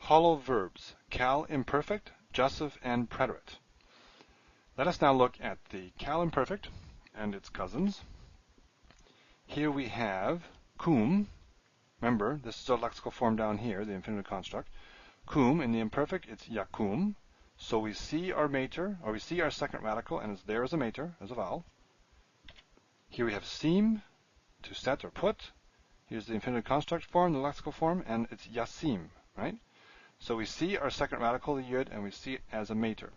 Hollow verbs, Qal Imperfect, Jussive, and Preterite. Let us now look at the Qal Imperfect and its cousins. Here we have cum. Remember, this is our lexical form down here, the infinitive construct. Cum, in the imperfect, it's yakum. So we see our mater, or we see our second radical, and it's there as a mater, as a vowel. Here we have sim, to set or put. Here's the infinitive construct form, the lexical form, and it's yasim, right? So we see our second radical, the yud, and we see it as a mater.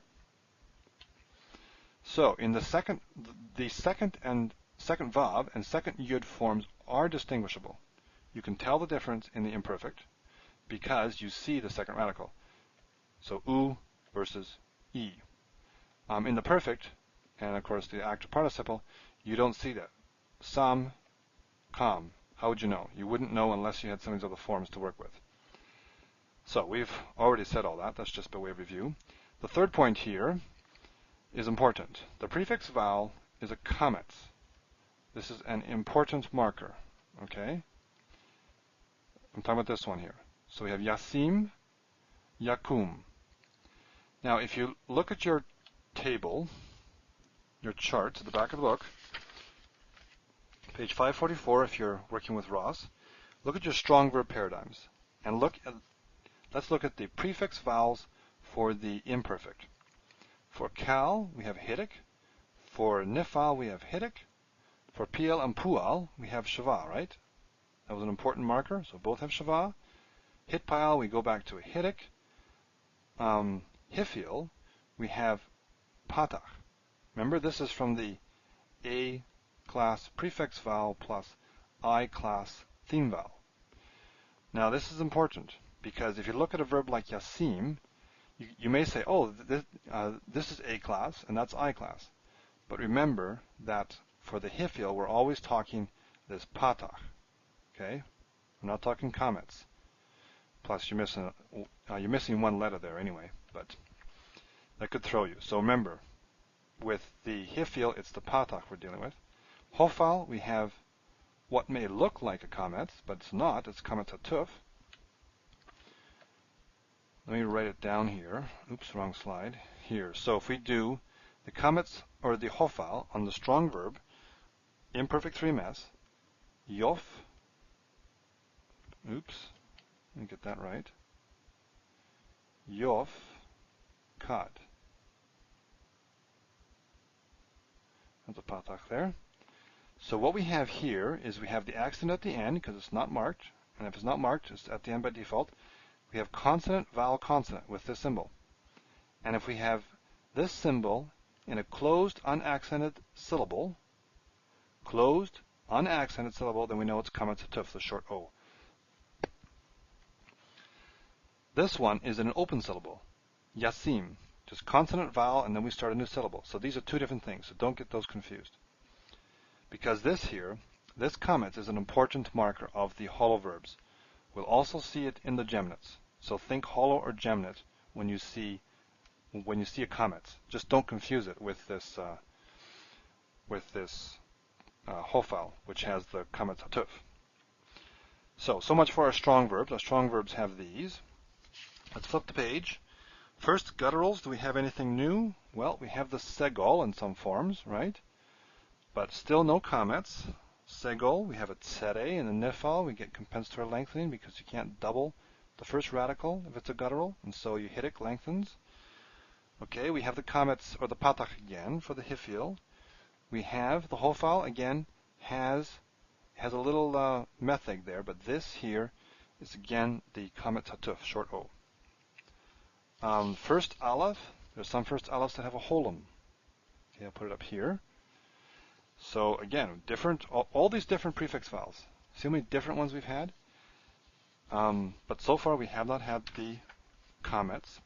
So in the second vav and second yud forms are distinguishable. You can tell the difference in the imperfect because you see the second radical. So u versus e. In the perfect, and of course the active participle, you don't see that. Sam, kam. How would you know? You wouldn't know unless you had some of these other forms to work with. So we've already said all that. That's just by way of review. The third point here is important. The prefix vowel is a comet. This is an important marker. Okay? I'm talking about this one here. So we have yasim, yakum. Now if you look at your table, your chart at the back of the book, page 544 if you're working with Ross, look at your strong verb paradigms and let's look at the prefix vowels for the imperfect. For Qal, we have hidik. For nifal, we have hidik. For pl and pual, we have shava, right? That was an important marker, so both have shava. Hitpile, we go back to a hidik. Hifil, we have patach. Remember, this is from the A class prefix vowel plus I class theme vowel. Now, this is important because if you look at a verb like yasim, you may say, oh, this is A class and that's I class. But remember that for the hifil, we're always talking this patach. Okay? We're not talking comets. Plus, you're missing one letter there anyway, but that could throw you. So remember, with the hifil, it's the patach we're dealing with. Hofal, we have what may look like a comet, but it's not. It's kamet hatuf. Let me write it down here. Oops, wrong slide. Here. So if we do the comets or the hofal on the strong verb, imperfect 3ms, yof. Oops, let me get that right. Yof, kad. That's a patach there. So what we have here is we have the accent at the end because it's not marked, and if it's not marked, it's at the end by default. We have consonant, vowel, consonant with this symbol. And if we have this symbol in a closed, unaccented syllable, then we know it's kamet hatuf, the short O. This one is in an open syllable, yasim, just consonant, vowel, and then we start a new syllable. So these are two different things, so don't get those confused. Because this kamet is an important marker of the hollow verbs. We'll also see it in the geminates. So think hollow or geminate when you see a kamet. Just don't confuse it with this hofal, which has the kamet hatuf. So much for our strong verbs. Our strong verbs have these. Let's flip the page. First, gutturals. Do we have anything new? Well, we have the segol in some forms, right? But still no comets. Segol, we have a tsere. In the nifal, we get compensatory lengthening because you can't double the first radical if it's a guttural, and so you hidik lengthens. Okay, we have the comets or the patach again for the hifil. We have the hofal again has a little metheg there, but this here is again the kamet hatuf, short O. First aleph, there's some first alephs that have a holum. Okay, I'll put it up here. So again, all these different prefix vowels. See how many different ones we've had? But so far we have not had the comets.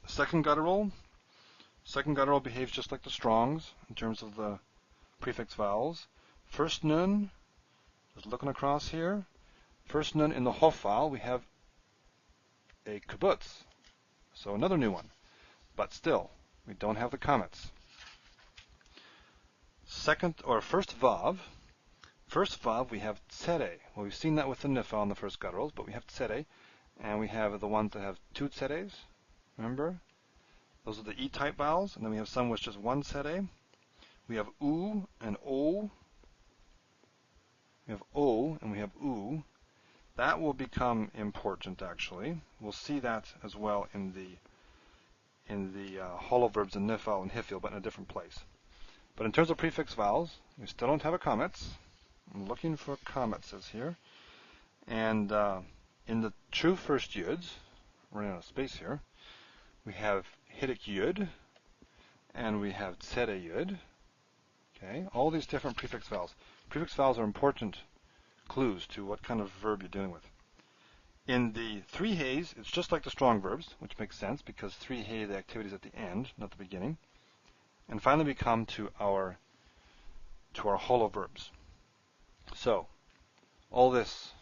Second guttural behaves just like the strongs in terms of the prefix vowels. First nun, just looking across here. First nun in the hofal, we have a kibbutz. So another new one. But still, we don't have the comets. First vav, we have tsere. Well, we've seen that with the nifal in the first gutturals, but we have tsere. and we have the ones that have two tseres. Remember? Those are the E-type vowels, and then we have some with just one tsere. We have U and O. We have O and we have U. That will become important, actually. We'll see that as well in the hollow verbs in nifal and hifil, but in a different place. But in terms of prefix vowels, we still don't have a comments. I'm looking for comments here. And in the true first yuds, running out of space here, we have hidik yud, and we have tsere yud. Okay, all these different prefix vowels. Prefix vowels are important clues to what kind of verb you're dealing with. In the three heys, it's just like the strong verbs, which makes sense because three hey, the activity is at the end, not the beginning. And finally, we come to our hollow verbs. So, all this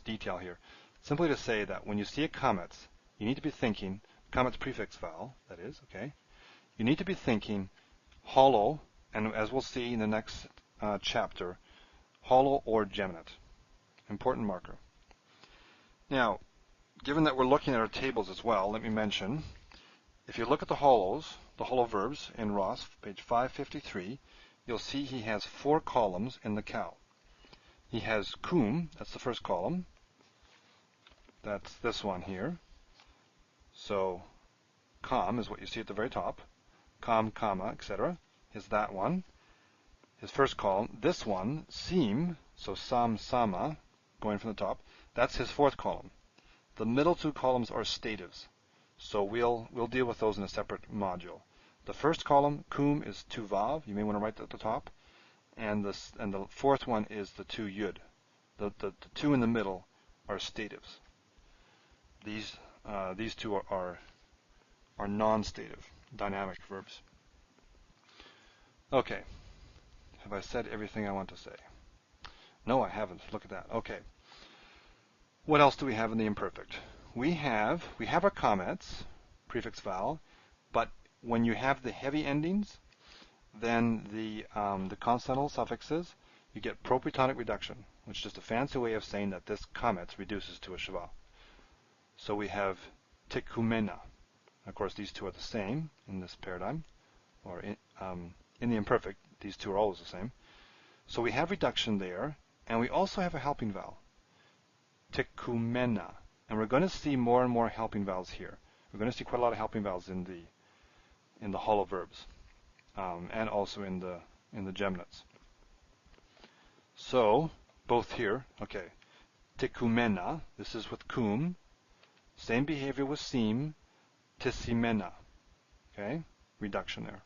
detail here, simply to say that when you see a comments, you need to be thinking comments prefix vowel. That is okay. You need to be thinking hollow, and as we'll see in the next chapter, hollow or geminate. Important marker. Now, given that we're looking at our tables as well, let me mention, if you look at the hollow verbs in Ross, page 553, you'll see he has 4 columns in the cow. He has kum, that's the first column. That's this one here. So, kam is what you see at the very top. Kam, kama, etc. is that one. His first column. This one, sim, so sam, sama, going from the top, that's his 4th column. The middle 2 columns are statives. So we'll deal with those in a separate module. The first column, kum, is 2 vav. You may want to write that at the top. And the 4th one is the 2 yud. The 2 in the middle are statives. These 2 are non-stative, dynamic verbs. Okay. Have I said everything I want to say? No, I haven't. Look at that. Okay. What else do we have in the imperfect? We have our comments, prefix vowel, but when you have the heavy endings, then the consonantal suffixes, you get propretonic reduction, which is just a fancy way of saying that this comments reduces to a shava. So we have tekumena. Of course, these 2 are the same in this paradigm, or in the imperfect, these 2 are always the same. So we have reduction there, and we also have a helping vowel, tekumena. And we're going to see more and more helping vowels here. We're going to see quite a lot of helping vowels in the hollow verbs, and also in the geminates. So both here, okay, tekumena. This is with kum. Same behavior with sim, tisimena. Okay, reduction there.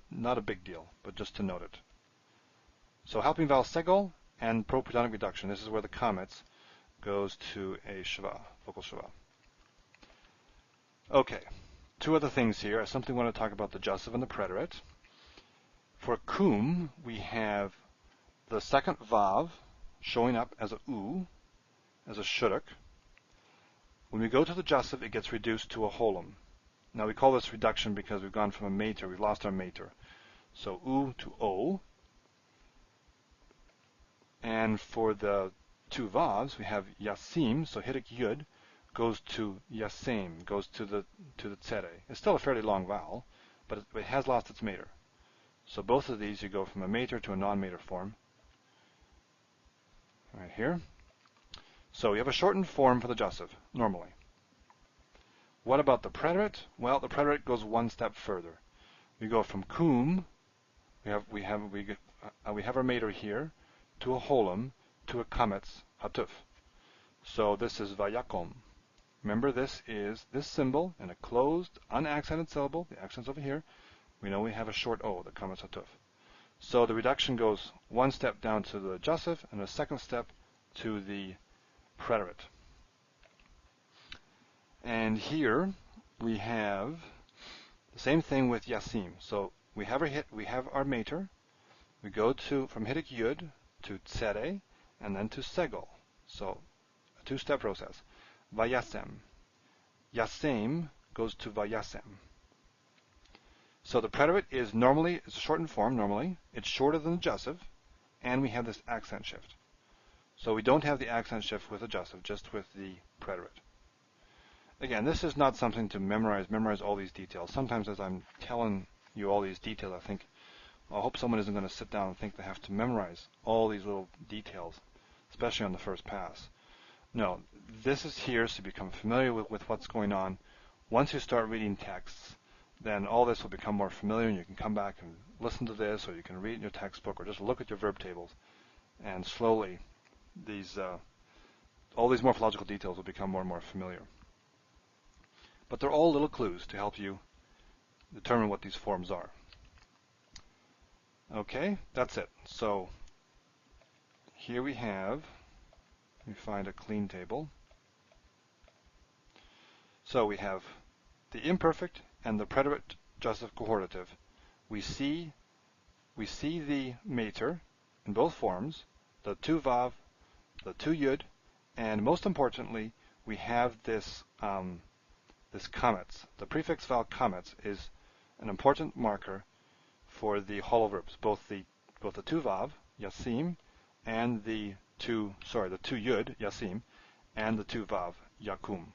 Not a big deal, but just to note it. So helping vowel segol and propretonic reduction. This is where the comments goes to a shava, vocal shava. Okay, 2 other things here. I simply want to talk about the jussive and the preterite. For kum, we have the second vav showing up as a u, as a shuduk. When we go to the jussive, it gets reduced to a holum. Now we call this reduction because we've gone from a mater, we've lost our mater. So u to o. And for the 2 vavs, we have yasim, so hidik yud goes to yasem, goes to the tsere. It's still a fairly long vowel, but it has lost its mater. So both of these, you go from a mater to a non-mater form. Right here. So you have a shortened form for the jussive, normally. What about the preterite? Well, the preterite goes one step further. We go from kum, we have our mater here, to a holum, to a kametz hatuf. So this is vayakom. Remember, this is this symbol in a closed, unaccented syllable. The accent's over here. We know we have a short o, the kametz hatuf. So the reduction goes one step down to the jussive and a second step to the preterite. And here we have the same thing with yasim. So we have our mater. We go from hidik yud to tsere and then to segol. So a 2-step process. Vayasem. Yasem goes to vayasem. So the preterite is normally, it's a shortened form normally. It's shorter than the jussive, and we have this accent shift. So we don't have the accent shift with the jussive, just with the preterite. Again, this is not something to memorize all these details. Sometimes as I'm telling you all these details, I think, I hope someone isn't going to sit down and think they have to memorize all these little details, especially on the first pass. No, this is here to become familiar with what's going on. Once you start reading texts, then all this will become more familiar, and you can come back and listen to this, or you can read in your textbook, or just look at your verb tables, and slowly all these morphological details will become more and more familiar. But they're all little clues to help you determine what these forms are. Okay, that's it. So here we have, let me find a clean table. So we have the imperfect and the preterite jussive cohortative. We see the mater in both forms, the tu vav, the tu yud, and most importantly, we have this this comets. The prefix vowel comets is an important marker for the hollow verbs, both the tu vav, yasim, and the tu yud, yasim, and the tu vav, yakum.